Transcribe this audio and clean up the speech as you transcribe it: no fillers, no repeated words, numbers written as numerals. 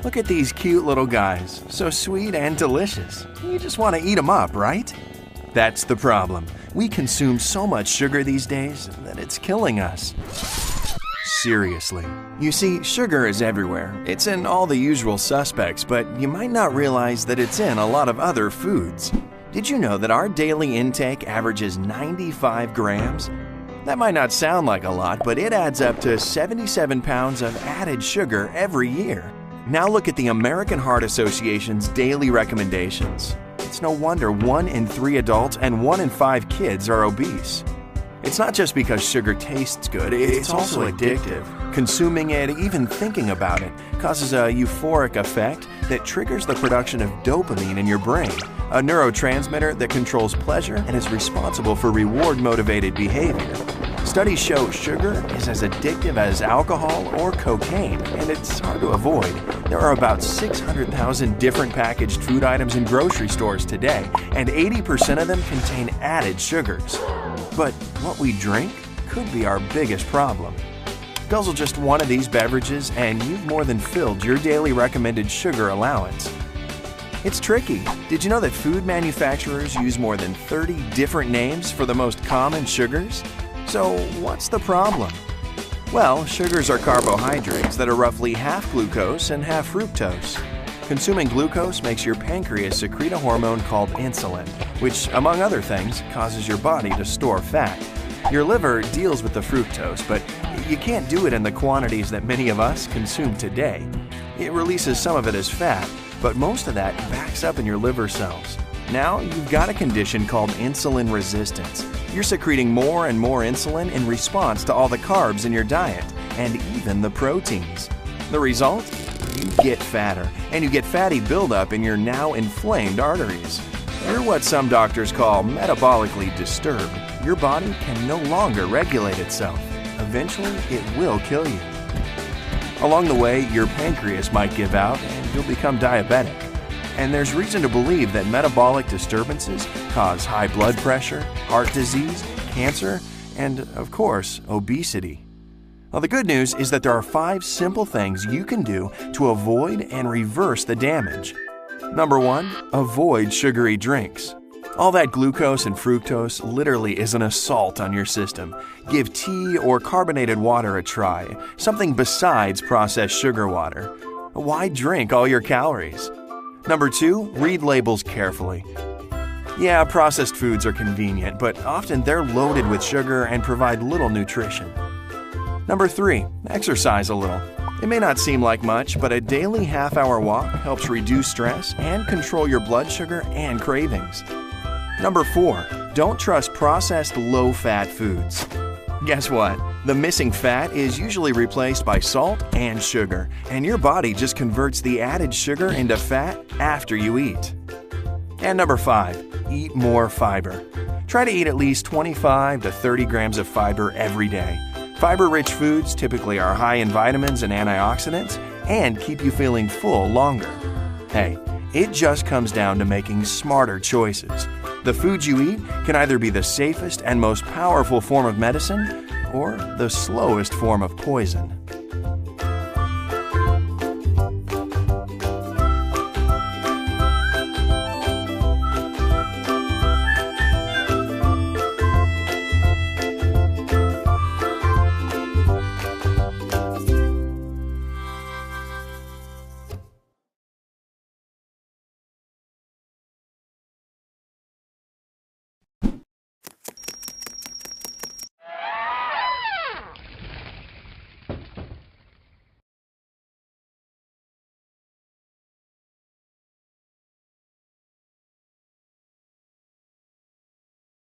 Look at these cute little guys, so sweet and delicious. You just want to eat them up, right? That's the problem. We consume so much sugar these days that it's killing us. Seriously. You see, sugar is everywhere. It's in all the usual suspects, but you might not realize that it's in a lot of other foods. Did you know that our daily intake averages 95 grams? That might not sound like a lot, but it adds up to 77 pounds of added sugar every year. Now look at the American Heart Association's daily recommendations. It's no wonder 1 in 3 adults and 1 in 5 kids are obese. It's not just because sugar tastes good, it's also addictive. Consuming it, even thinking about it, causes a euphoric effect that triggers the production of dopamine in your brain, a neurotransmitter that controls pleasure and is responsible for reward-motivated behavior. Studies show sugar is as addictive as alcohol or cocaine, and it's hard to avoid. There are about 600,000 different packaged food items in grocery stores today, and 80% of them contain added sugars. But what we drink could be our biggest problem. Guzzle just one of these beverages and you've more than filled your daily recommended sugar allowance. It's tricky. Did you know that food manufacturers use more than 30 different names for the most common sugars? So what's the problem? Well, sugars are carbohydrates that are roughly half glucose and half fructose. Consuming glucose makes your pancreas secrete a hormone called insulin, which, among other things, causes your body to store fat. Your liver deals with the fructose, but you can't do it in the quantities that many of us consume today. It releases some of it as fat, but most of that backs up in your liver cells. Now you've got a condition called insulin resistance. You're secreting more and more insulin in response to all the carbs in your diet, and even the proteins. The result? You get fatter, and you get fatty buildup in your now inflamed arteries. You're what some doctors call metabolically disturbed. Your body can no longer regulate itself. Eventually, it will kill you. Along the way, your pancreas might give out and you'll become diabetic. And there's reason to believe that metabolic disturbances cause high blood pressure, heart disease, cancer, and, of course, obesity. Well, the good news is that there are 5 simple things you can do to avoid and reverse the damage. Number 1, avoid sugary drinks. All that glucose and fructose literally is an assault on your system. Give tea or carbonated water a try, something besides processed sugar water. Why drink all your calories? Number 2, read labels carefully. Yeah, processed foods are convenient, but often they're loaded with sugar and provide little nutrition. Number 3, exercise a little. It may not seem like much, but a daily half-hour walk helps reduce stress and control your blood sugar and cravings. Number 4, don't trust processed low-fat foods. Guess what? The missing fat is usually replaced by salt and sugar, and your body just converts the added sugar into fat after you eat. And number 5, eat more fiber. Try to eat at least 25 to 30 grams of fiber every day. Fiber-rich foods typically are high in vitamins and antioxidants and keep you feeling full longer. Hey, it just comes down to making smarter choices. The foods you eat can either be the safest and most powerful form of medicine or the slowest form of poison.